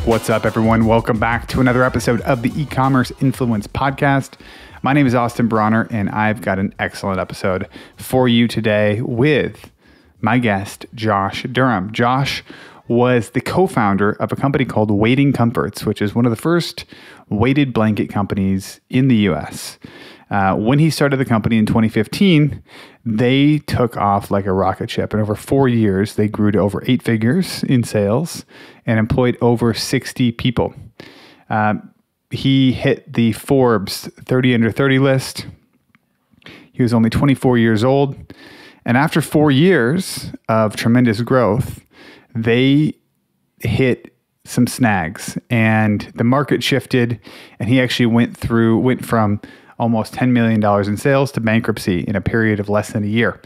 What's up, everyone? Welcome back to another episode of the eCommerce Influence Podcast. My name is Austin Brawner, and I've got an excellent episode for you today with my guest, Josh Durham. Josh was the co-founder of a company called Weighting Comforts, which is one of the first weighted blanket companies in the U.S. When he started the company in 2015, they took off like a rocket ship. And over 4 years, they grew to over 8 figures in sales and employed over 60 people. He hit the Forbes 30 under 30 list. He was only 24 years old. And after 4 years of tremendous growth, they hit some snags and the market shifted, and he actually went from almost $10 million in sales to bankruptcy in a period of less than a year.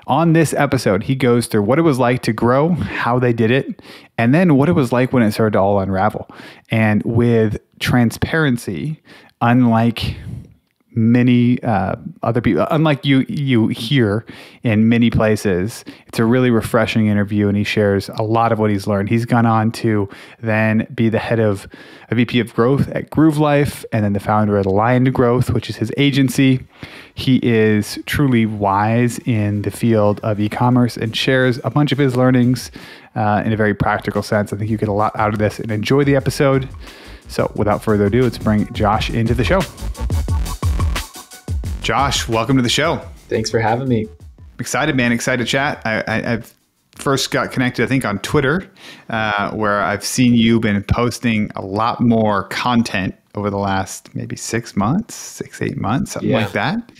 On this episode, he goes through what it was like to grow, how they did it, and then what it was like when it started to all unravel. And with transparency, unlike many other people, unlike you hear in many places, it's a really refreshing interview, and he shares a lot of what he's learned. He's gone on to then be the head of a VP of growth at Groove Life, and then the founder of Aligned Growth, which is his agency. He is truly wise in the field of e-commerce and shares a bunch of his learnings in a very practical sense. I think you get a lot out of this and enjoy the episode. So without further ado, let's bring Josh into the show. Josh, welcome to the show. Thanks for having me. Excited, man. Excited to chat. I've first got connected, I think, on Twitter, where I've seen you been posting a lot more content over the last maybe 8 months, something like that,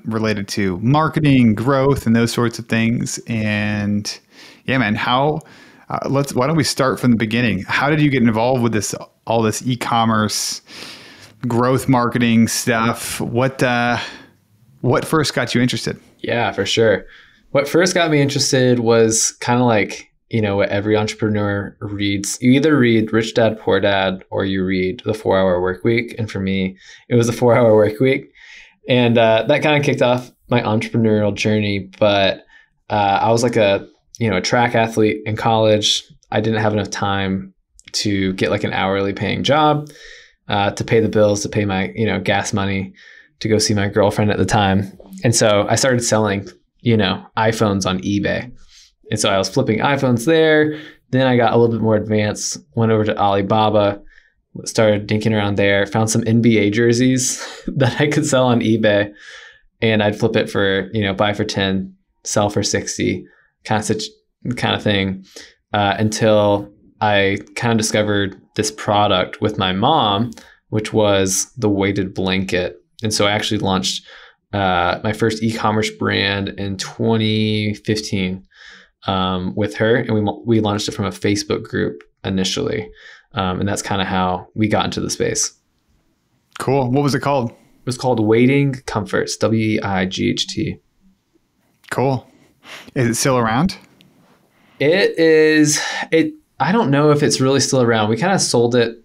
related to marketing, growth, and those sorts of things. And yeah, man, why don't we start from the beginning? How did you get involved with all this e-commerce growth marketing stuff? What first got you interested? Yeah, for sure. What first got me interested was kind of like, what every entrepreneur reads. You either read Rich Dad, Poor Dad, or you read The 4-Hour Workweek. And for me, it was The 4-Hour Workweek. And that kind of kicked off my entrepreneurial journey. But I was like a track athlete in college. I didn't have enough time to get like an hourly paying job to pay the bills, to pay my, gas money to go see my girlfriend at the time. And so I started selling, iPhones on eBay. And so I was flipping iPhones there. Then I got a little bit more advanced, went over to Alibaba, started dinking around there, found some NBA jerseys that I could sell on eBay. And I'd flip it for, buy for 10, sell for 60, kind of thing, until I kind of discovered this product with my mom, which was the weighted blanket. And so I actually launched my first e-commerce brand in 2015 with her. And we launched it from a Facebook group initially. And that's kind of how we got into the space. Cool. What was it called? It was called Weighting Comforts, WEIGHT. Cool. Is it still around? It is. I don't know if it's really still around. We kind of sold it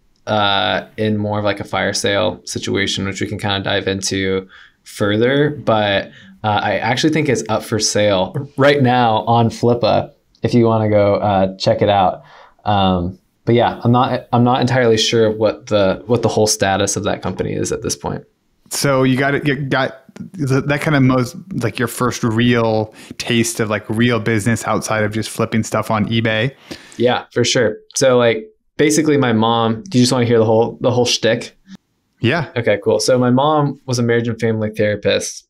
in more of like a fire sale situation, which we can kind of dive into further. But I actually think it's up for sale right now on Flippa if you want to go check it out. But yeah, I'm not entirely sure what the whole status of that company is at this point. So you got that kind of most like your first real taste of like real business outside of just flipping stuff on eBay. Yeah, for sure. So like basically my mom, do you just want to hear the whole shtick? Yeah. Okay, cool. So my mom was a marriage and family therapist.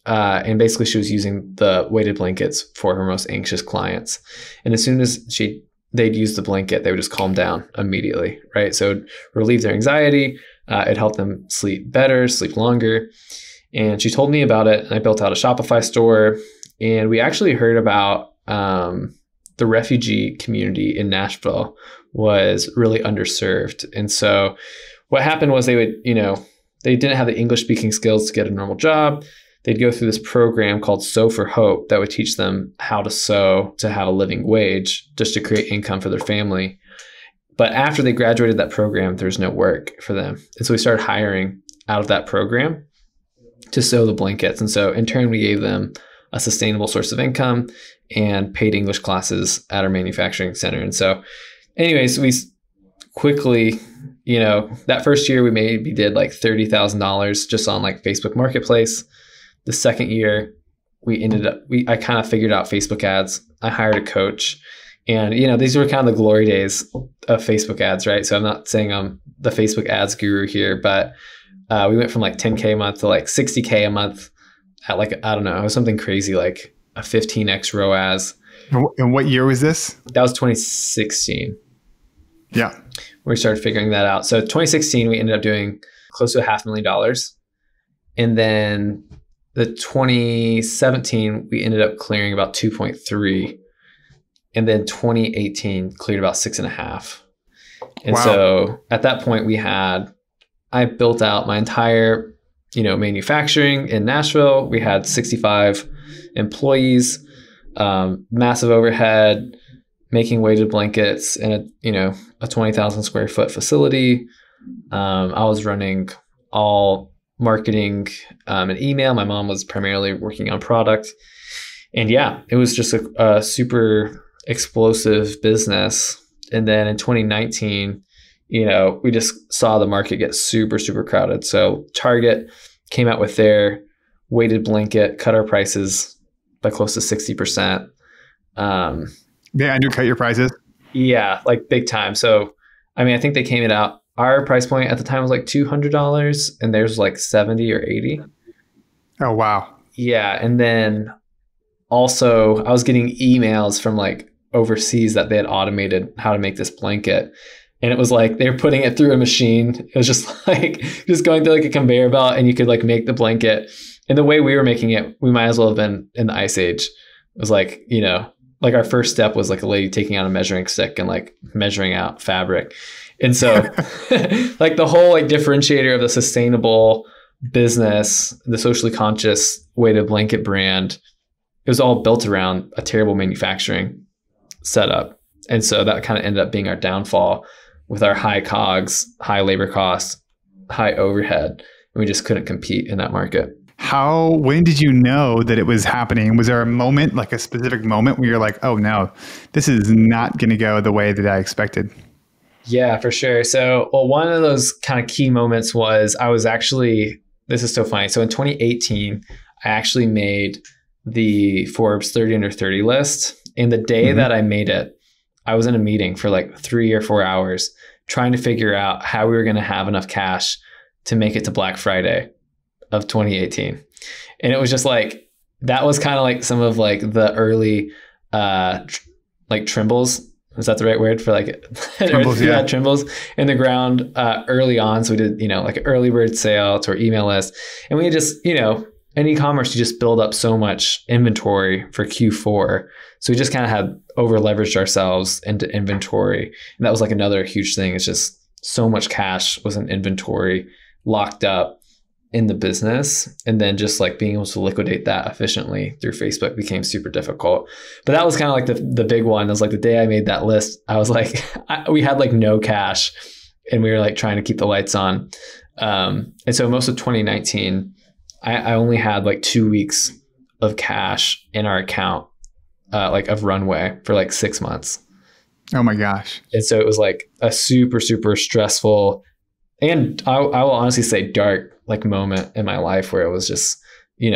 And basically she was using the weighted blankets for her most anxious clients. And as soon as they'd use the blanket, they would just calm down immediately, right? So it'd relieve their anxiety. It helped them sleep better, sleep longer. And she told me about it, and I built out a Shopify store. And we actually heard about the refugee community in Nashville was really underserved. And so what happened was they didn't have the English speaking skills to get a normal job. They'd go through this program called Sew for Hope that would teach them how to sew to have a living wage, just to create income for their family. But after they graduated that program, there's no work for them. And so we started hiring out of that program to sew the blankets. And so in turn, we gave them a sustainable source of income and paid English classes at our manufacturing center. And so anyways, quickly, that first year we maybe did like $30,000 just on like Facebook Marketplace. The second year I kind of figured out Facebook ads. I hired a coach, and these were kind of the glory days of Facebook ads, right? So I'm not saying I'm the Facebook ads guru here, but we went from like 10K a month to like 60K a month at like, I don't know, it was something crazy, like a 15x ROAS. And what year was this? That was 2016. Yeah. We started figuring that out. So 2016, we ended up doing close to $500,000. And then the 2017, we ended up clearing about 2.3. And then 2018 cleared about 6.5. And so at that point I built out my entire, manufacturing in Nashville. We had 65 employees, massive overhead, making weighted blankets in a 20,000 square foot facility. I was running all marketing and email. My mom was primarily working on product. And yeah, it was just a super explosive business. And then in 2019, we just saw the market get super, super crowded. So Target came out with their weighted blanket, cut our prices by close to 60%. They undercut your prices? Yeah, like big time. So, I think they came it out. Our price point at the time was like $200 and theirs was like 70 or 80. Oh, wow. Yeah. And then also I was getting emails from like overseas that they had automated how to make this blanket. And it was like they were putting it through a machine. It was just like just going through like a conveyor belt, and you could like make the blanket. And the way we were making it, we might as well have been in the Ice Age. It was like, like our first step was like a lady taking out a measuring stick and like measuring out fabric. And so like the whole like differentiator of the sustainable business, the socially conscious weighted blanket brand, it was all built around a terrible manufacturing setup. And so that kind of ended up being our downfall with our high COGS, high labor costs, high overhead. And we just couldn't compete in that market. When did you know that it was happening? Was there a moment, like a specific moment where you're like, oh no, this is not going to go the way that I expected? Yeah, for sure. So, one of those kind of key moments was this is so funny. So in 2018, I actually made the Forbes 30 under 30 list. And the day that I made it, I was in a meeting for like 3 or 4 hours trying to figure out how we were going to have enough cash to make it to Black Friday of 2018. And it was just like, that was kind of like some of like the early, like Trimbles. Is that the right word for like Trimbles? Yeah, Trimbles in the ground early on. So we did, like an early bird sale to our email list. And we just, in e-commerce, you just build up so much inventory for Q4. So we just kind of had over leveraged ourselves into inventory. And that was like another huge thing. It's just so much cash was in inventory locked up in the business. And then just like being able to liquidate that efficiently through Facebook became super difficult. But that was kind of like the big one. It was like the day I made that list, I was like, we had like no cash and we were like trying to keep the lights on. And so most of 2019, I only had like 2 weeks of cash in our account, like of runway for like 6 months. Oh my gosh. And so it was like a super, super stressful, and I will honestly say dark like moment in my life where it was just,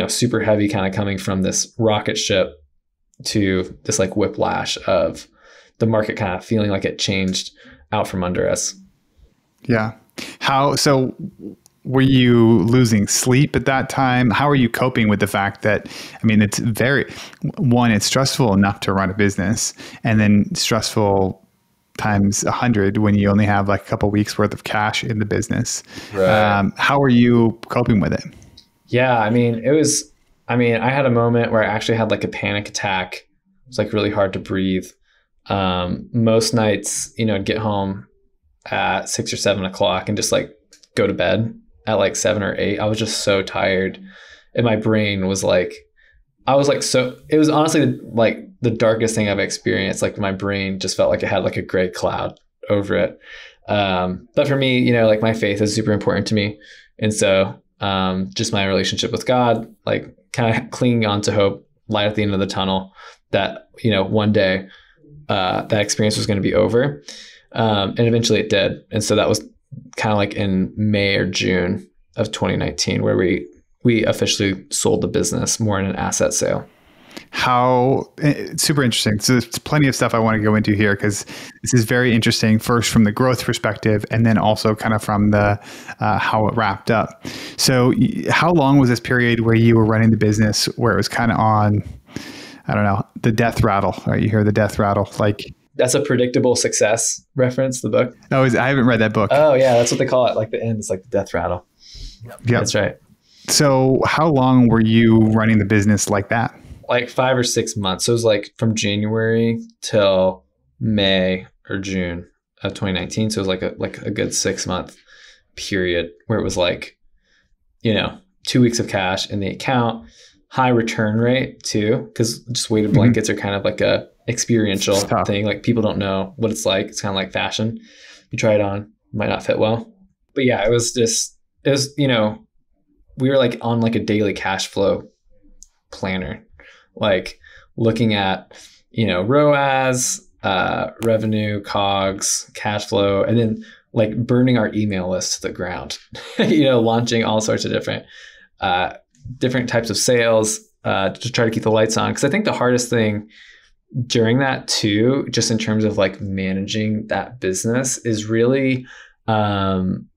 super heavy, kind of coming from this rocket ship to this like whiplash of the market kind of feeling like it changed out from under us. Yeah. So were you losing sleep at that time? How are you coping with the fact that, it's stressful enough to run a business, and then stressful times 100 when you only have like a couple weeks worth of cash in the business. Right. How are you coping with it? Yeah. I had a moment where I actually had like a panic attack. It was like really hard to breathe. Most nights, I'd get home at 6 or 7 o'clock and just like go to bed at like 7 or 8. I was just so tired, and my brain was like, it was honestly like the darkest thing I've experienced. Like my brain just felt like it had like a gray cloud over it. But for me, like my faith is super important to me. And so just my relationship with God, like kind of clinging on to hope, light at the end of the tunnel, that, one day that experience was going to be over. And eventually it did. And so that was kind of like in May or June of 2019 where we officially sold the business more in an asset sale. It's super interesting. So there's plenty of stuff I want to go into here because this is very interesting. First, from the growth perspective, and then also kind of from the how it wrapped up. So, how long was this period where you were running the business where it was kind of on, I don't know, the death rattle? Right? You hear the death rattle, like that's a Predictable Success reference. The book. Oh, I haven't read that book. Oh yeah, that's what they call it. Like the end is like the death rattle. Yep. That's right. So, how long were you running the business like that? Like 5 or 6 months. So it was like from January till May or June of 2019. So it was like a good 6-month period where it was like, 2 weeks of cash in the account, high return rate too, because just weighted blankets are kind of like a experiential thing. Like people don't know what it's like. It's kind of like fashion. You try it on, it might not fit well. But yeah, it was we were like on like a daily cash flow planner. Like looking at, ROAS, revenue, COGS, cash flow, and then like burning our email list to the ground, launching all sorts of different types of sales to try to keep the lights on. Because I think the hardest thing during that too, just in terms of like managing that business, is really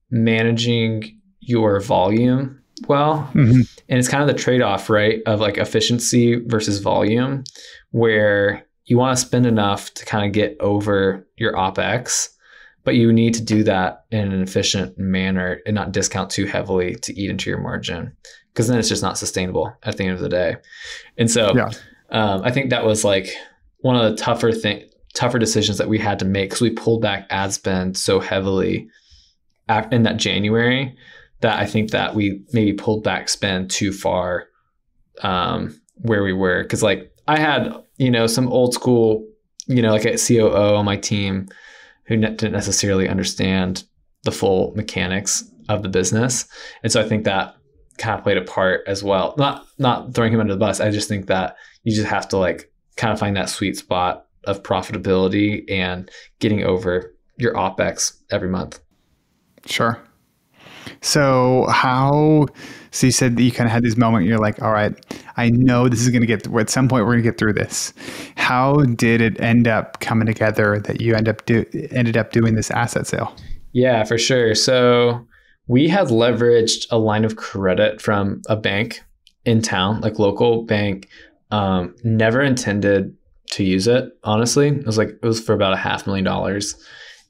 managing your volume well. Mm-hmm. And it's kind of the trade-off, right, of like efficiency versus volume, where you want to spend enough to kind of get over your OpEx, but you need to do that in an efficient manner and not discount too heavily to eat into your margin, because then it's just not sustainable at the end of the day. And so I think that was like one of the tougher decisions that we had to make, because we pulled back ad spend so heavily in that January that I think that we maybe pulled back spend too far where we were. Because like I had, some old school, like a COO on my team who didn't necessarily understand the full mechanics of the business. And so I think that kind of played a part as well. Not throwing him under the bus. I just think that you just have to like kind of find that sweet spot of profitability and getting over your OpEx every month. Sure. So you said that you kind of had this moment, you're like, all right, I know this is going to at some point we're going to get through this. How did it end up coming together that you ended up doing this asset sale? Yeah, for sure. So we had leveraged a line of credit from a bank in town, like local bank, never intended to use it. Honestly, it was for about $500,000.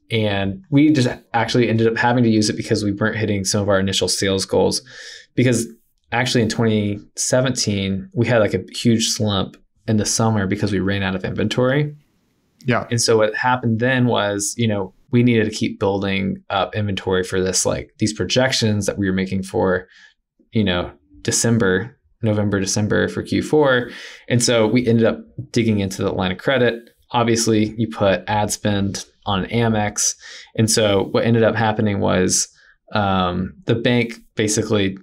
And we just actually ended up having to use it because we weren't hitting some of our initial sales goals. Because actually in 2017, we had like a huge slump in the summer because we ran out of inventory. Yeah. And so what happened then was, we needed to keep building up inventory for this, like these projections that we were making for, November, December for Q4. And so we ended up digging into the line of credit. Obviously, you put ad spend on Amex. And so what ended up happening was the bank basically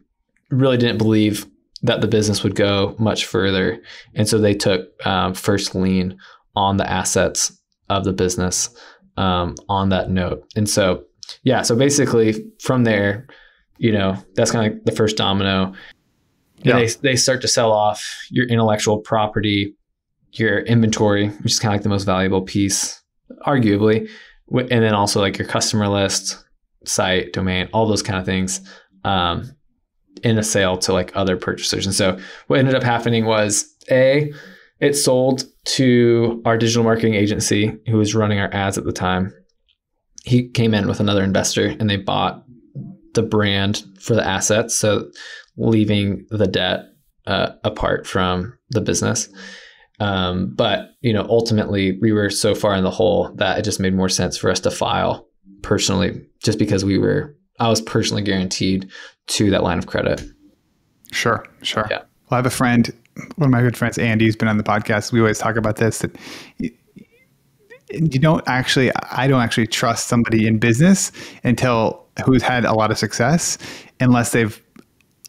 really didn't believe that the business would go much further. And so they took first lien on the assets of the business on that note. And so, so basically from there, that's kind of like the first domino. And they start to sell off your intellectual property, your inventory, which is kind of like the most valuable piece, arguably, and then also like your customer list, site, domain, all those kind of things in a sale to like other purchasers. And so what ended up happening was it sold to our digital marketing agency who was running our ads at the time. He came in with another investor and they bought the brand for the assets. So leaving the debt apart from the business. But, ultimately we were so far in the hole that it just made more sense for us to file personally, just because I was personally guaranteed to that line of credit. Sure. Yeah. Well, I have a friend, one of my good friends, Andy, who's been on the podcast. We always talk about this, that I don't actually trust somebody in business who's had a lot of success unless they've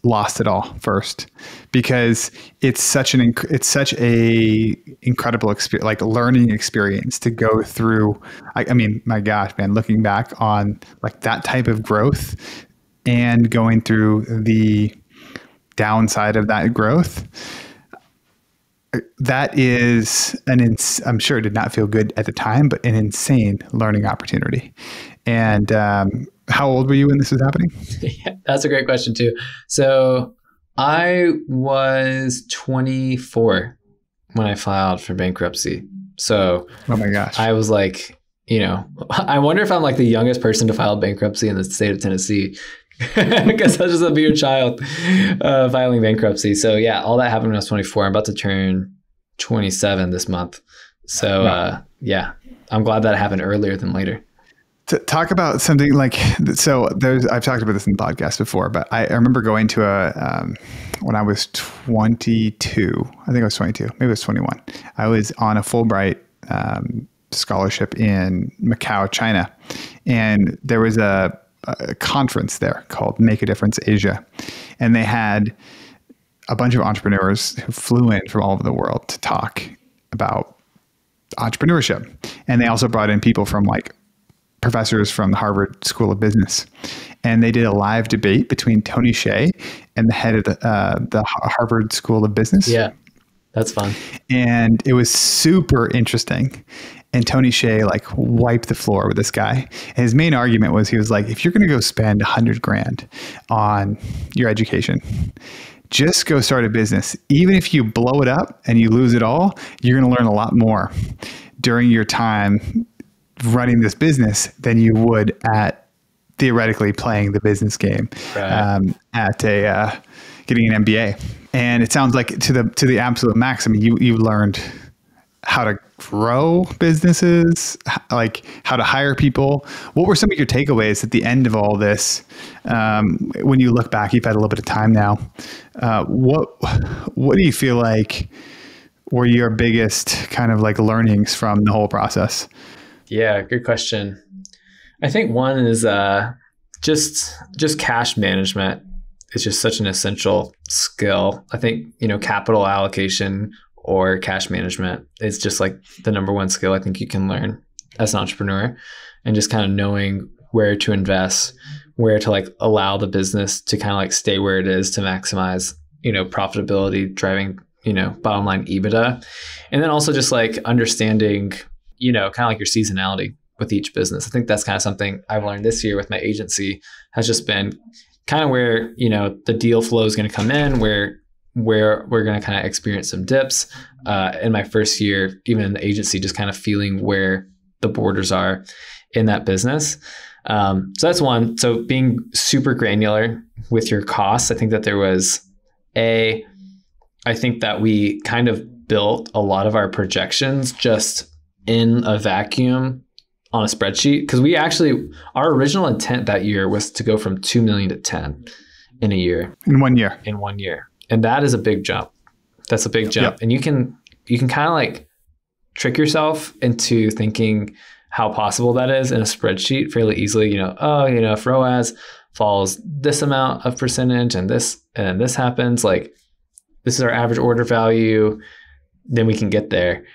lost it all first, because it's such a incredible experience, like learning experience to go through. I mean, my gosh, man, looking back on like that type of growth and going through the downside of that growth, that is I'm sure it did not feel good at the time, but an insane learning opportunity. And how old were you when this was happening? Yeah, that's a great question too. So I was 24 when I filed for bankruptcy. So oh my gosh, I was like, I wonder if I'm like the youngest person to file bankruptcy in the state of Tennessee. Because I was just a mere child filing bankruptcy. So yeah, all that happened when I was 24. I'm about to turn 27 this month. So yeah, I'm glad that happened earlier than later. To talk about something like, so I've talked about this in the podcast before, but I remember going to when I was 22, I think I was 22, maybe it was 21. I was on a Fulbright scholarship in Macau, China. And there was a conference there called Make a Difference Asia. And they had a bunch of entrepreneurs who flew in from all over the world to talk about entrepreneurship. And they also brought in people from like professors from the Harvard School of Business. And they did a live debate between Tony Hsieh and the head of the Harvard School of Business. Yeah, that's fun. And it was super interesting. And Tony Hsieh like wiped the floor with this guy. And his main argument was, he was like, if you're going to go spend $100,000 on your education, just go start a business. Even if you blow it up and you lose it all, you're going to learn a lot more during your time running this business than you would at theoretically playing the business game, right. At getting an MBA. And it sounds like to the absolute max. I mean, you learned how to grow businesses, like how to hire people. What were some of your takeaways at the end of all this? When you look back, you've had a little bit of time now. What do you feel like were your biggest kind of like learnings from the whole process? Yeah, good question. I think one is just cash management is just such an essential skill. I think, capital allocation or cash management is just like the number one skill I think you can learn as an entrepreneur, and just kind of knowing where to invest, where to like allow the business to kind of like stay where it is to maximize, profitability, driving, bottom line EBITDA. And then also just like understanding, kind of like your seasonality with each business. I think that's kind of something I've learned this year with my agency, has just been kind of where, the deal flow is going to come in, where we're going to kind of experience some dips. In my first year, even in the agency, just kind of feeling where the borders are in that business. So that's one. So being super granular with your costs. I think that there was I think that we kind of built a lot of our projections just in a vacuum on a spreadsheet, because our original intent that year was to go from 2 million to 10 in a year. In 1 year. In 1 year. And that is a big jump. That's a big jump. Yep. And you can kind of like trick yourself into thinking how possible that is in a spreadsheet fairly easily. If ROAS falls this amount of percentage and this happens, like this is our average order value, then we can get there.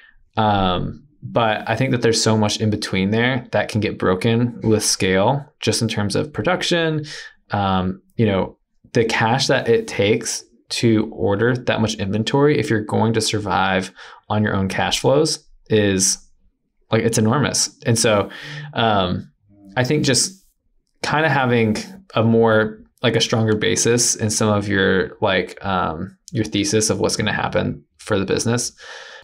But I think that there's so much in between there that can get broken with scale, just in terms of production. The cash that it takes to order that much inventory, if you're going to survive on your own cash flows, is like, it's enormous. And so I think just kind of having a stronger basis in some of your your thesis of what's going to happen for the business.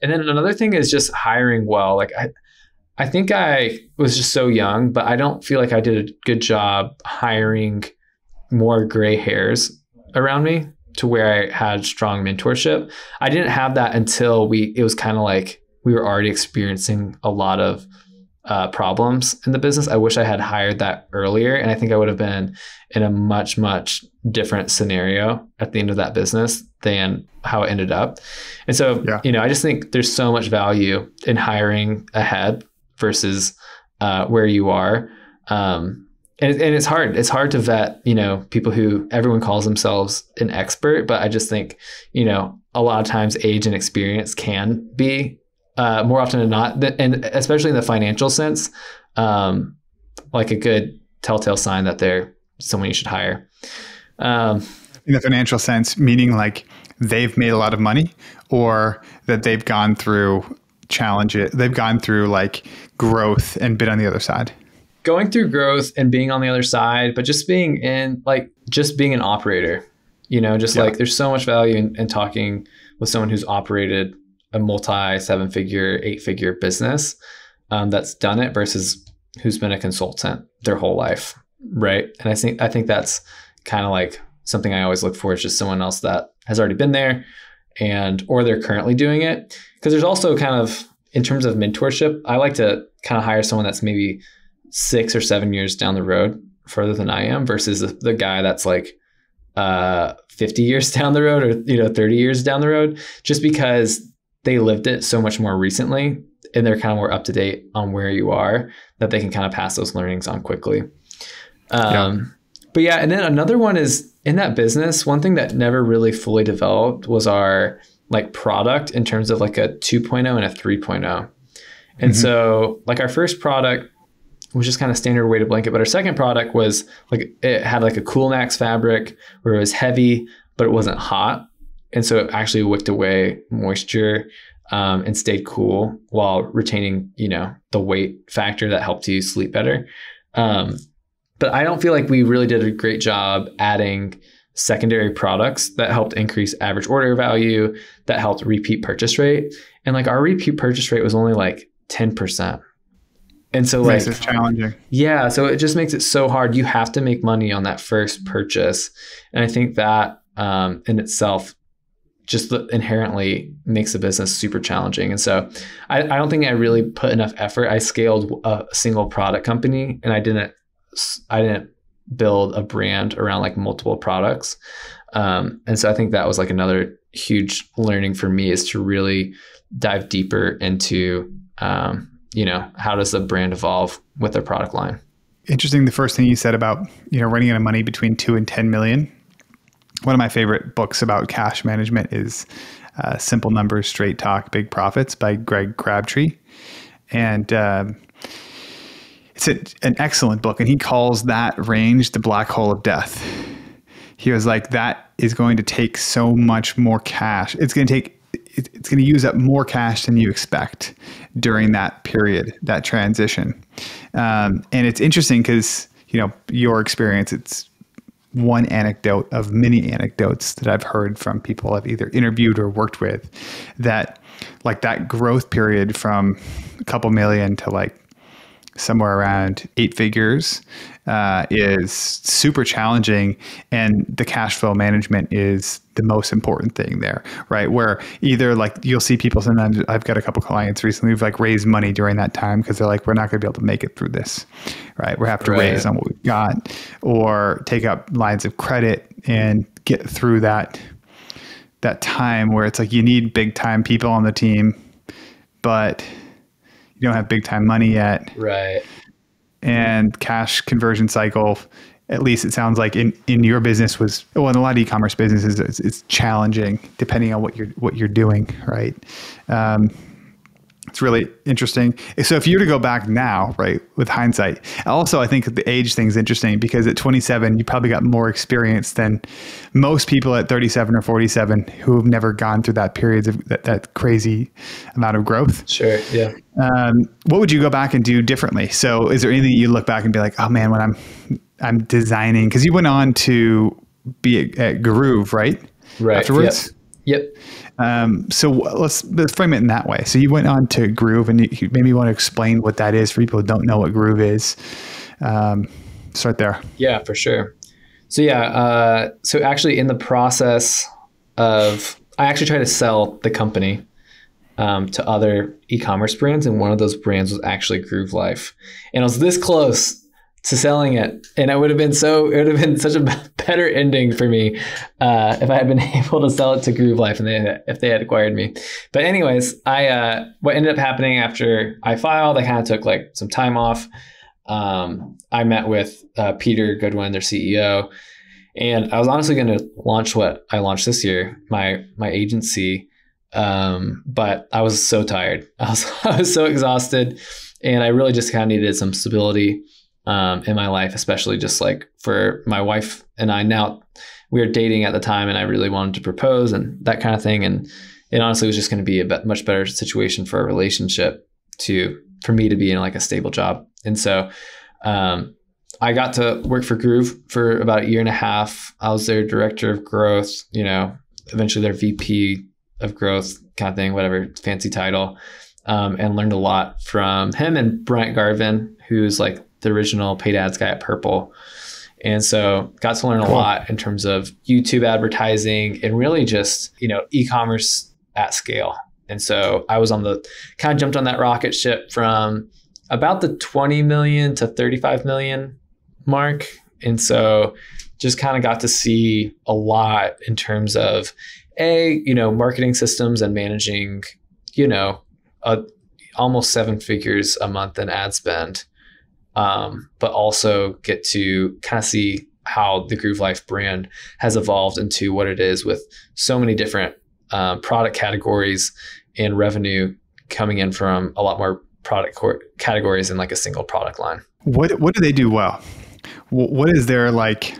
And then another thing is just hiring well. Like I think I was just so young, but I don't feel like I did a good job hiring more gray hairs around me to where I had strong mentorship. I didn't have that until it was kind of like we were already experiencing a lot of problems in the business. I wish I had hired that earlier, and I think I would have been in a much, much different scenario at the end of that business than how it ended up. And so, I just think there's so much value in hiring ahead versus where you are. and it's hard. It's hard to vet, people who everyone calls themselves an expert, but I just think, a lot of times age and experience can be more often than not, and especially in the financial sense, like a good telltale sign that they're someone you should hire. In the financial sense, meaning like they've made a lot of money, or that they've gone through challenges, they've gone through like growth and been on the other side. Going through growth and being on the other side, but just being being an operator, like there's so much value in talking with someone who's operated a multi 7-figure, 8-figure business that's done it versus who's been a consultant their whole life. Right. And I think that's kind of like something I always look for, is just someone else that has already been there or they're currently doing it. Because there's also kind of, in terms of mentorship, I like to kind of hire someone that's maybe 6 or 7 years down the road further than I am, versus the guy that's like 50 years down the road, or 30 years down the road, just because they lived it so much more recently and they're kind of more up to date on where you are, that they can kind of pass those learnings on quickly. But yeah, and then another one is, in that business, one thing that never really fully developed was our like product in terms of like a 2.0 and a 3.0. And so like our first product was just kind of standard weighted blanket, but our second product was like, it had like a Cool Max fabric where it was heavy, but it wasn't hot. And so it actually wicked away moisture and stayed cool while retaining, the weight factor that helped you sleep better. But I don't feel like we really did a great job adding secondary products that helped increase average order value, that helped repeat purchase rate. And like our repeat purchase rate was only like 10%. And so like, it's challenging. Yeah. So it just makes it so hard. You have to make money on that first purchase. And I think that in itself just inherently makes the business super challenging. And so I don't think I really put enough effort. I scaled a single product company, and I didn't build a brand around like multiple products. And so I think that was like another huge learning for me, is to really dive deeper into, how does the brand evolve with their product line? Interesting. The first thing you said about, running out of money between 2 and 10 million. One of my favorite books about cash management is Simple Numbers, Straight Talk, Big Profits by Greg Crabtree. And it's an excellent book. And he calls that range the black hole of death. He was like, that is going to take so much more cash. It's going to use up more cash than you expect during that period, that transition. And it's interesting because, your experience, it's one anecdote of many anecdotes that I've heard from people I've either interviewed or worked with, that like that growth period from a couple million to like somewhere around 8 figures is super challenging. And the cash flow management is the most important thing there, right? Where either like you'll see people, sometimes I've got a couple clients recently who've like raised money during that time because they're like, we're not going to be able to make it through this, right? We have to raise on what we've got, or take up lines of credit and get through that time where it's like you need big time people on the team, but you don't have big time money yet. Right. And cash conversion cycle, at least it sounds like in your business was, in a lot of e-commerce businesses, it's challenging depending on what you're doing. Right. It's really interesting. So if you were to go back now, right, with hindsight, also I think the age thing is interesting because at 27, you probably got more experience than most people at 37 or 47 who have never gone through that period of that crazy amount of growth. Sure. Yeah. What would you go back and do differently? So is there anything you look back and be like, oh man, when I'm designing, because you went on to be at Groove, right? Right. Afterwards? Yep. So let's frame it in that way. So you went on to Groove, and you maybe want to explain what that is for people who don't know what Groove is. Start there. Yeah, for sure. So so actually in the process of, I actually tried to sell the company to other e-commerce brands, and one of those brands was actually Groove Life, and I was this close to selling it, and it would have been such a better ending for me if I had been able to sell it to Groove Life and if they had acquired me. But anyways, what ended up happening after I filed, I kind of took like some time off, I met with Peter Goodwin, their CEO, and I was honestly going to launch what I launched this year, my agency. But I was so tired. I was so exhausted, and I really just kind of needed some stability in my life, especially just like for my wife and I. Now we were dating at the time, and I really wanted to propose and that kind of thing. And it honestly was just going to be a much better situation for a relationship for me to be in like a stable job. And so I got to work for Groove for about 1.5 years. I was their director of growth, eventually their VP of growth kind of thing, whatever fancy title, and learned a lot from him and Brent Garvin, who's like the original paid ads guy at Purple. And so got to learn a lot in terms of YouTube advertising and really just, e-commerce at scale. And so I was kind of jumped on that rocket ship from about the 20 million to 35 million mark. And so just kind of got to see a lot in terms of marketing systems and managing, almost 7 figures a month in ad spend. But also get to kind of see how the Groove Life brand has evolved into what it is with so many different product categories and revenue coming in from a lot more product categories in like a single product line. What do they do well? What is their like,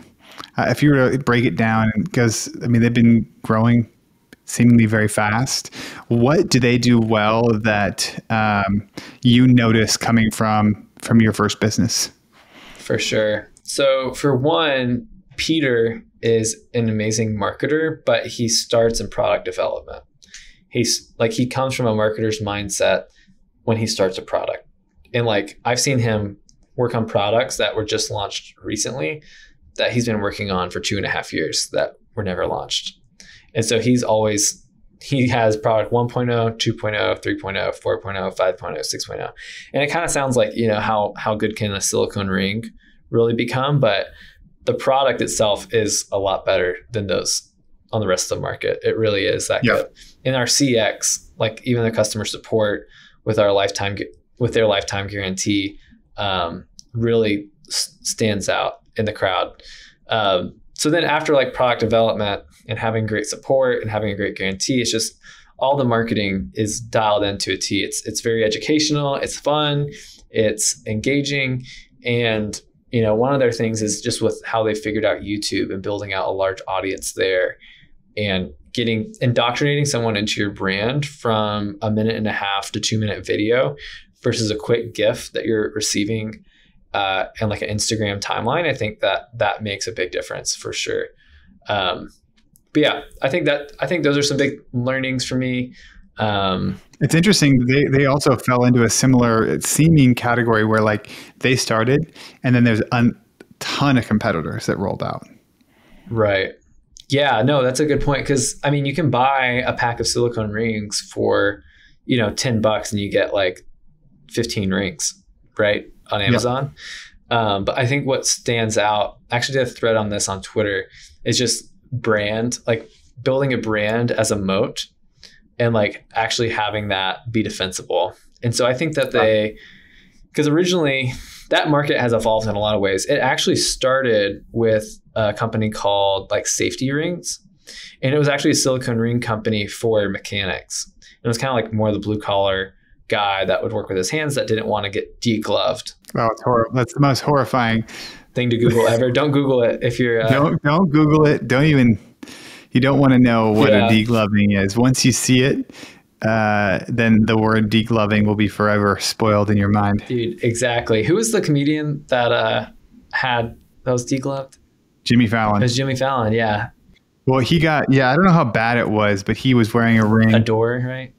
if you were to break it down, because they've been growing seemingly very fast. What do they do well that you notice coming from your first business? For sure. So for one, Peter is an amazing marketer, but he starts in product development. He comes from a marketer's mindset when he starts a product. And like, I've seen him work on products that were just launched recently that he's been working on for 2.5 years that were never launched. And so he has product 1.0, 2.0, 3.0, 4.0, 5.0, 6.0. And it kind of sounds like, how good can a silicone ring really become? But the product itself is a lot better than those on the rest of the market. It really is that good. In our CX, like even the customer support with their lifetime guarantee, really stands out in the crowd. So then after like product development and having great support and having a great guarantee, it's just all the marketing is dialed into a T. It's very educational. It's fun. It's engaging. And, one of their things is just with how they figured out YouTube and building out a large audience there and indoctrinating someone into your brand from 1.5 minute to 2-minute video versus a quick GIF that you're receiving and like an Instagram timeline. I think that makes a big difference for sure. But yeah, I think those are some big learnings for me. It's interesting. They also fell into a similar seeming category where like they started and then there's a ton of competitors that rolled out. Right. Yeah, no, that's a good point. Cause you can buy a pack of silicone rings for, $10 and you get like 15 rings, right? On Amazon. Yep. But I think what stands out, actually did a thread on this on Twitter, is just brand, like building a brand as a moat and like actually having that be defensible. And so I think that because originally that market has evolved in a lot of ways. It actually started with a company called like Safety Rings. And it was actually a silicone ring company for mechanics. It was kind of like more the blue collar guy that would work with his hands that didn't want to get degloved. Oh, it's horrible. That's the most horrifying thing to Google ever. Don't Google it if you're... Don't Google it. You don't want to know what a degloving is. Once you see it, then the word degloving will be forever spoiled in your mind. Dude, exactly. Who was the comedian that was degloved? Jimmy Fallon. It was Jimmy Fallon, yeah. Well, I don't know how bad it was, but he was wearing a ring. A door, right?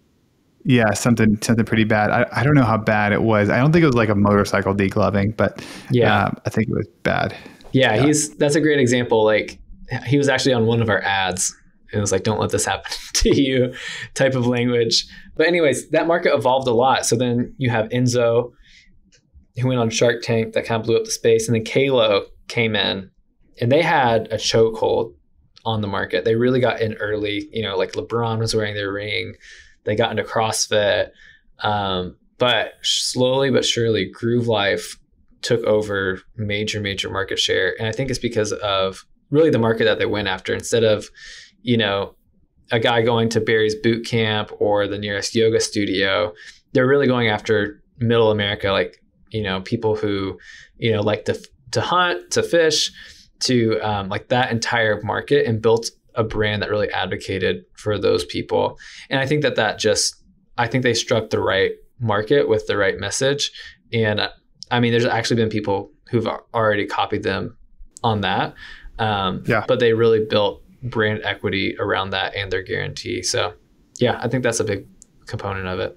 Yeah, something pretty bad. I don't know how bad it was. I don't think it was like a motorcycle degloving, but yeah, I think it was bad. Yeah, that's a great example. Like he was actually on one of our ads. It was like, don't let this happen to you type of language. But anyways, that market evolved a lot. So then you have Enzo, who went on Shark Tank, that kind of blew up the space. And then Kalo came in and they had a chokehold on the market. They really got in early, like LeBron was wearing their ring. They got into CrossFit. But slowly but surely, Groove Life took over major market share. And I think it's because of really the market that they went after. Instead of, a guy going to Barry's boot camp or the nearest yoga studio, they're really going after middle America, like, people who, like to hunt, to fish, to like that entire market, and built a brand that really advocated for those people. And I think I think they struck the right market with the right message. And I mean, there's actually been people who've already copied them on that. But they really built brand equity around that and their guarantee. So yeah, I think that's a big component of it.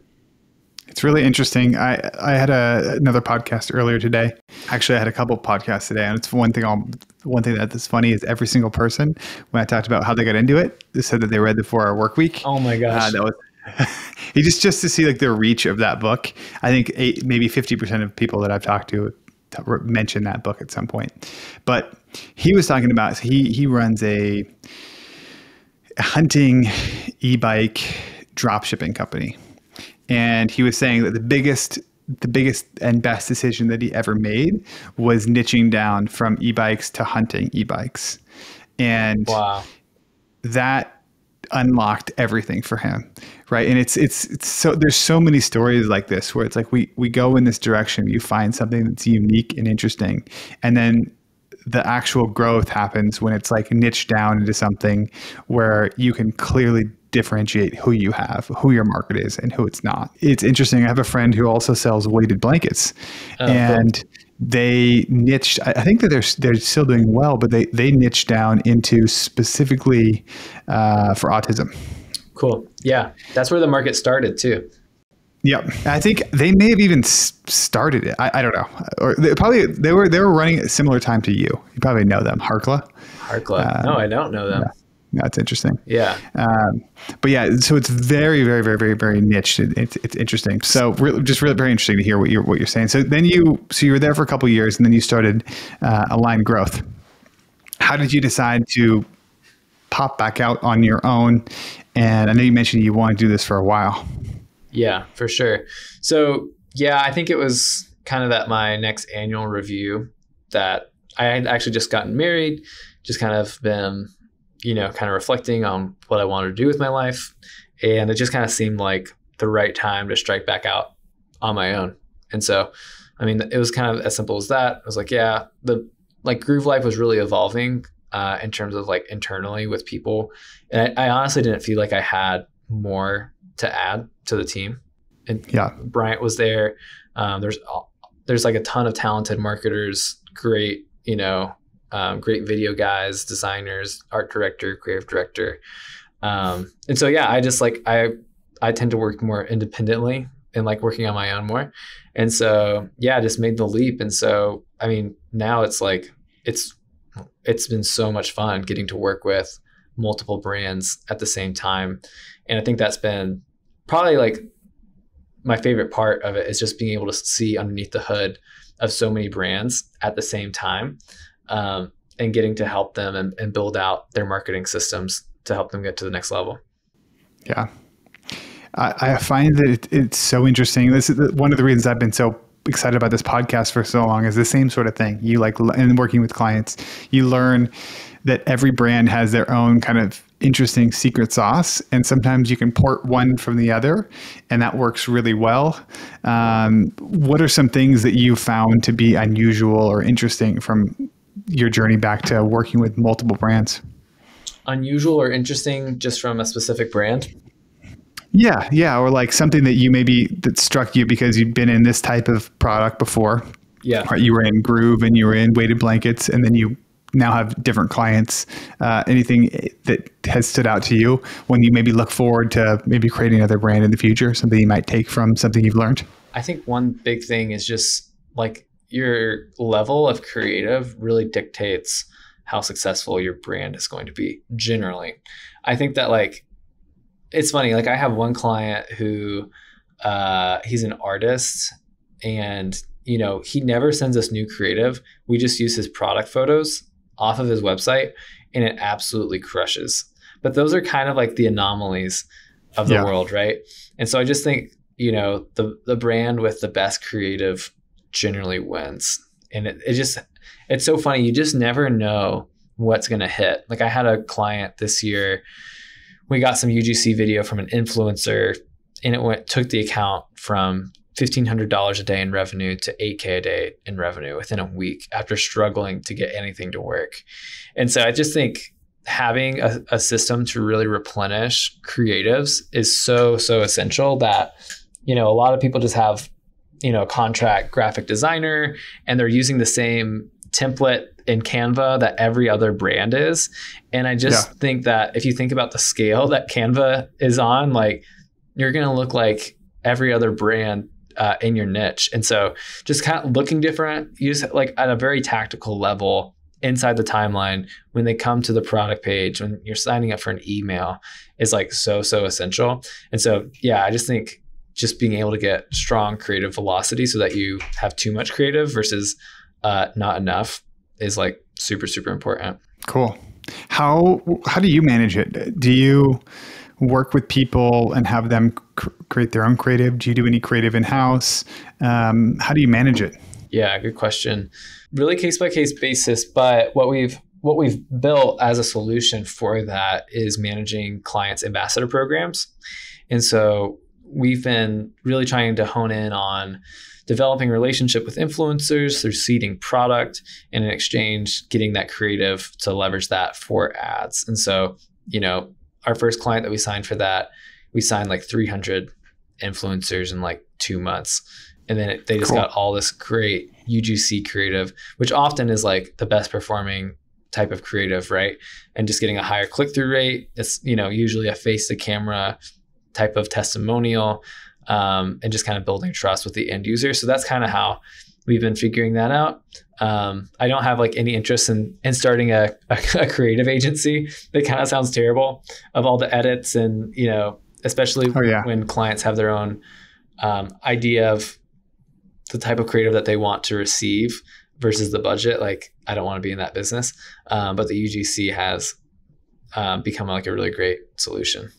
It's really interesting. I had another podcast earlier today. Actually, I had a couple podcasts today, and it's one thing that's funny is every single person, when I talked about how they got into it, they said that they read the 4-Hour Workweek. Oh my gosh. That was just to see like the reach of that book. I think maybe 50% of people that I've talked to mention that book at some point. But he was talking about, he runs a hunting e-bike drop shipping company. And he was saying that the biggest and best decision that he ever made was niching down from e-bikes to hunting e-bikes. And wow, that unlocked everything for him. Right. And it's so, there's so many stories like this where it's like, we go in this direction, you find something that's unique and interesting. And then the actual growth happens when it's like niched down into something where you can clearly differentiate who you have, who your market is, and who it's not. It's interesting. I have a friend who also sells weighted blankets, and they niched. I think that they're still doing well, but they niched down into specifically for autism. Cool. Yeah, that's where the market started too. Yep. I think they may have even started it. I don't know. Or they were running at a similar time to you. You probably know them. Harkla. No, I don't know them. Yeah, that's interesting. Yeah. But yeah, so it's very, very, very, very, very niche. It's interesting. So really very interesting to hear what you're saying. So then you were there for a couple of years, and then you started Align Growth. How did you decide to pop back out on your own? And I know you mentioned you wanted to do this for a while. Yeah, for sure. So yeah, I think it was kind of at my next annual review that I had actually just gotten married, just kind of been, kind of reflecting on what I wanted to do with my life. And it just kind of seemed like the right time to strike back out on my own. And so, I mean, it was kind of as simple as that. I was like, yeah, the Groove Life was really evolving in terms of like internally with people. And I honestly didn't feel like I had more to add to the team. And yeah, Bryant was there. There's like a ton of talented marketers, great, great video guys, designers, art director, creative director. And so, yeah, I just I tend to work more independently and like working on my own more. And so, yeah, I just made the leap. And so, I mean, now it's like, it's been so much fun getting to work with multiple brands at the same time. And I think that's been probably like my favorite part of it, is just being able to see underneath the hood of so many brands at the same time, and getting to help them and build out their marketing systems to help them get to the next level. Yeah. I find that it's so interesting. This is one of the reasons I've been so excited about this podcast for so long, is the same sort of thing. You like, and working with clients, you learn that every brand has their own kind of interesting secret sauce. And sometimes you can port one from the other, and that works really well. What are some things that you found to be unusual or interesting from your journey back to working with multiple brands? Unusual or interesting just from a specific brand? Yeah. Or like something that struck you because you've been in this type of product before. Yeah. Right? You were in Groove and you were in weighted blankets, and then you now have different clients. Anything that has stood out to you when you maybe look forward to maybe creating another brand in the future, something you might take from something you've learned? I think one big thing is just like your level of creative really dictates how successful your brand is going to be generally. I think that like, it's funny, like I have one client who he's an artist, and he never sends us new creative. We just use his product photos off of his website, and it absolutely crushes. But those are kind of like the anomalies of the world, right? And so I just think, the brand with the best creative generally wins. And it's so funny. You just never know what's going to hit. Like I had a client this year, we got some UGC video from an influencer, and it took the account from $1,500 a day in revenue to $8K a day in revenue within a week after struggling to get anything to work. And so I just think having a system to really replenish creatives is so essential that, a lot of people just have, a contract graphic designer and they're using the same template in Canva that every other brand is. And I just think that if you think about the scale that Canva is on, like you're going to look like every other brand in your niche. And so just kind of looking different, you just like at a very tactical level inside the timeline, when they come to the product page, when you're signing up for an email, is like so essential. And so, I just think just being able to get strong creative velocity so that you have too much creative versus not enough is like super important. Cool. How do you manage it? Do you work with people and have them create their own creative? Do you do any creative in-house? How do you manage it? Yeah, good question. Really case by case basis, but what we've built as a solution for that is managing clients' ambassador programs. And so we've been really trying to hone in on developing a relationship with influencers through seeding product, and in exchange, getting that creative to leverage that for ads. And so, our first client that we signed for that, we signed like 300 influencers in like 2 months. And then they just got all this great UGC creative, which often is like the best performing type of creative, right? And just getting a higher click-through rate. It's, usually a face to camera type of testimonial, and just kind of building trust with the end user. So that's kind of how we've been figuring that out. I don't have like any interest in starting a creative agency. That kind of sounds terrible, of all the edits and, especially when clients have their own idea of the type of creative that they want to receive versus the budget. Like, I don't want to be in that business. But the UGC has become like a really great solution.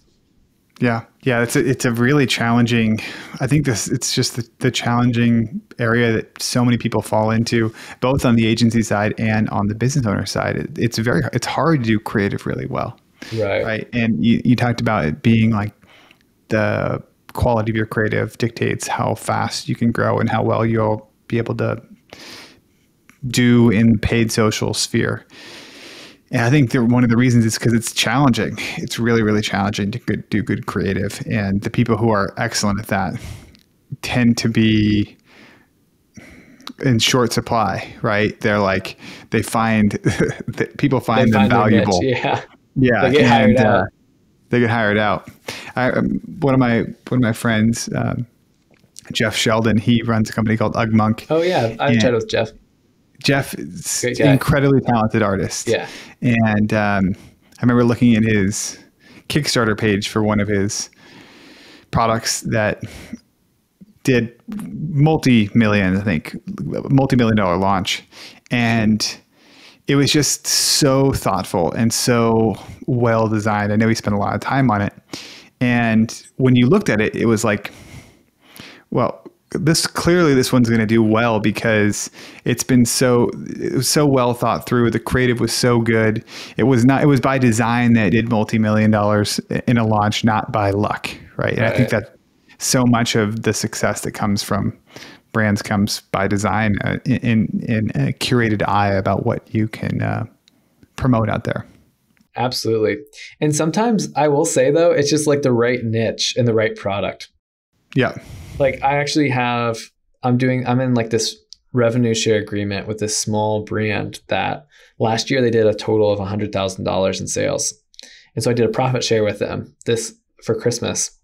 Yeah. It's a really challenging, I think it's just the challenging area that so many people fall into, both on the agency side and on the business owner side. It's hard to do creative really well. Right. And you talked about it being like the quality of your creative dictates how fast you can grow and how well you'll be able to do in the paid social sphere. And I think one of the reasons is because it's challenging. It's really challenging to do good creative. And the people who are excellent at that tend to be in short supply, right? They're like, people find them valuable. Yeah. They get hired out. They get hired out. One of my friends, Jeff Sheldon, he runs a company called UgMonk. Oh yeah, I've chatted with Jeff. Jeff is an incredibly talented artist. Yeah. And I remember looking at his Kickstarter page for one of his products that did multi-million dollar launch. And it was just so thoughtful and so well designed. I know he spent a lot of time on it. And when you looked at it, it was like, well, this one's going to do well because it was so well thought through. The creative was so good. It was by design that it did multi-million dollars in a launch, not by luck. Right. And I think that so much of the success that comes from brands comes by design, in a curated eye about what you can promote out there. Absolutely. And sometimes I will say though, it's just like the right niche and the right product. Yeah. Like I actually I'm in like this revenue share agreement with this small brand that last year they did a total of $100,000 in sales. And so I did a profit share with them for Christmas,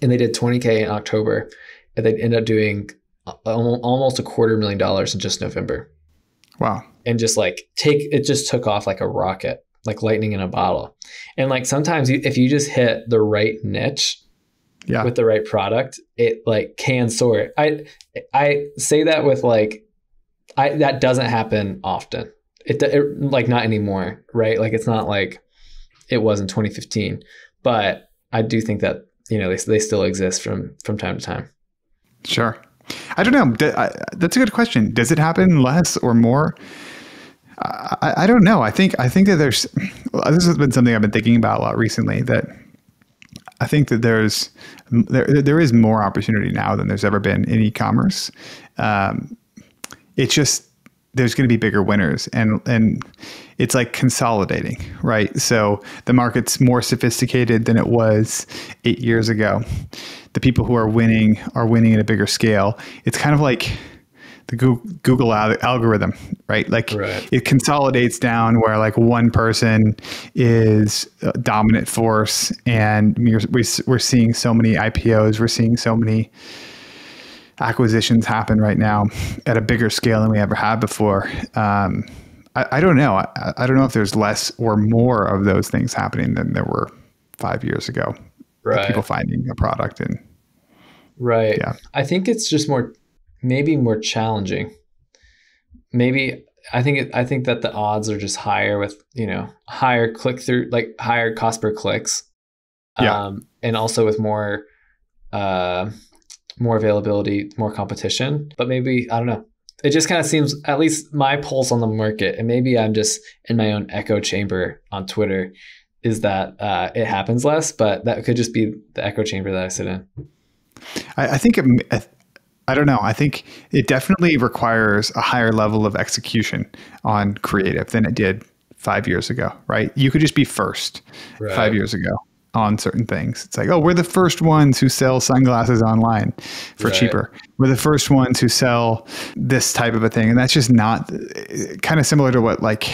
and they did $20K in October, and they ended up doing almost $250,000 in just November. Wow. And just like it just took off like a rocket, like lightning in a bottle. And like sometimes if you just hit the right niche, with the right product, it like can soar. I say that with like, that doesn't happen often. It like not anymore, right? Like it's not like it was in 2015, but I do think that, they still exist from time to time. Sure. I don't know. That's a good question. Does it happen less or more? I don't know. I think that this has been something I've been thinking about a lot recently, that I think that there is more opportunity now than there's ever been in e-commerce. It's just, there's going to be bigger winners, and it's like consolidating, right? So the market's more sophisticated than it was 8 years ago. The people who are winning at a bigger scale. It's kind of like the Google algorithm, right? Like It consolidates down where like one person is a dominant force, and we're seeing so many IPOs, we're seeing so many acquisitions happen right now at a bigger scale than we ever had before. I don't know. I don't know if there's less or more of those things happening than there were 5 years ago. Right. People finding a product and yeah. I think it's just maybe more challenging. Maybe I think that the odds are just higher with, higher click through, like higher cost per clicks. And also with more availability, more competition. But maybe, I don't know. It just kind of seems, at least my pulse on the market, and maybe I'm just in my own echo chamber on Twitter, is that it happens less, but that could just be the echo chamber that I sit in. I think I don't know. I think it definitely requires a higher level of execution on creative than it did 5 years ago, right? You could just be first 5 years ago on certain things. It's like, oh, we're the first ones who sell sunglasses online for cheaper. We're the first ones who sell this type of a thing. And that's just not, kind of similar to what like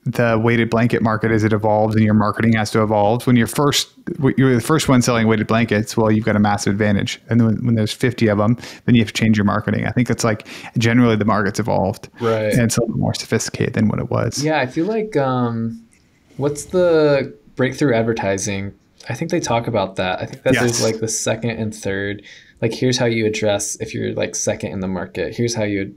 the weighted blanket market as it evolves, and your marketing has to evolve. When you're the first one selling weighted blankets, well, you've got a massive advantage. And then when there's 50 of them, then you have to change your marketing. I think it's like generally the market's evolved, and it's a little more sophisticated than what it was. Yeah, I feel like what's the breakthrough advertising? I think they talk about that. I think that there's like the second and third. Like, here's how you address if you're like second in the market. Here's how you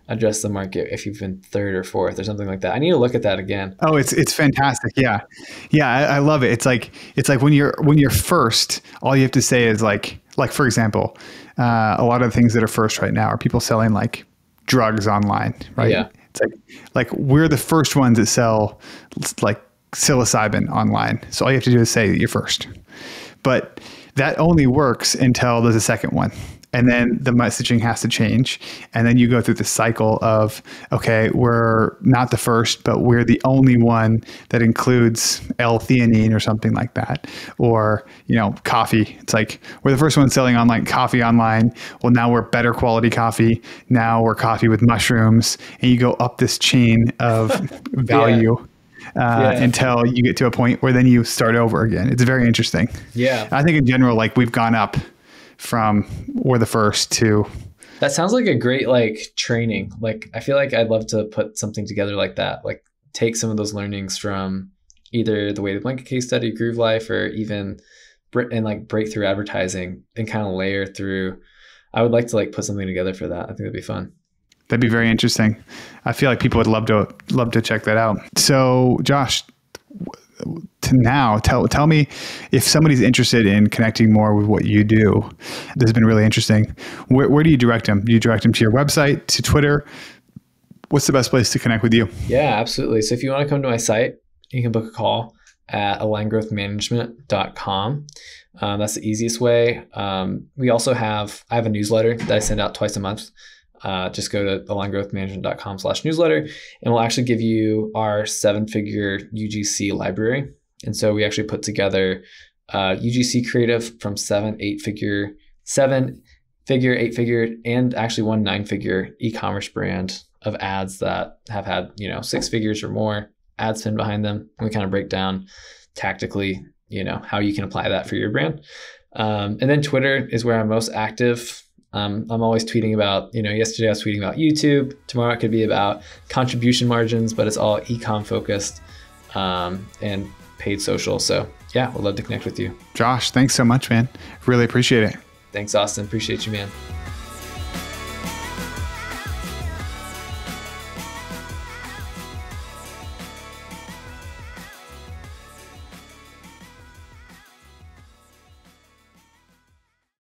address the market if you've been third or fourth or something like that. I need to look at that again. Oh, it's fantastic. Yeah. I love it. It's like when you're first, all you have to say is like for example, a lot of the things that are first right now are people selling like drugs online, right? Yeah. It's like we're the first ones that sell like psilocybin online. So all you have to do is say that you're first. But that only works until there's a second one. And then the messaging has to change. And then you go through the cycle of, okay, we're not the first, but we're the only one that includes L-theanine or something like that. Or, coffee. It's like, we're the first one selling online coffee online. Well, now we're better quality coffee. Now we're coffee with mushrooms. And you go up this chain of value. Until you get to a point where then you start over again. It's very interesting. Yeah. I think in general, like we've gone up from we're the first to. That sounds like a great like training. Like, I feel like I'd love to put something together like that. Like, take some of those learnings from either the weighted blanket case study, Groove Life, or even like breakthrough advertising, and kind of layer through. I would like to like put something together for that. I think that'd be fun. That'd be very interesting. I feel like people would love to check that out. So, Josh, tell me if somebody's interested in connecting more with what you do. This has been really interesting. Where do you direct them? Do you direct them to your website, to Twitter? What's the best place to connect with you? Yeah, absolutely. So if you want to come to my site, you can book a call at aligngrowthmanagement.com. That's the easiest way. I have a newsletter that I send out twice a month. Just go to aligngrowthmanagement.com/newsletter, and we'll actually give you our 7-figure UGC library. And so we actually put together UGC creative from 7-figure, 8-figure, and actually 1 9-figure e-commerce brand of ads that have had 6 figures or more ad spend behind them. And we kind of break down tactically, how you can apply that for your brand. And then Twitter is where I'm most active. I'm always tweeting about, yesterday I was tweeting about YouTube. Tomorrow it could be about contribution margins, but it's all e-com focused and paid social. So yeah, we'd love to connect with you. Josh, thanks so much, man. Really appreciate it. Thanks, Austin. Appreciate you, man.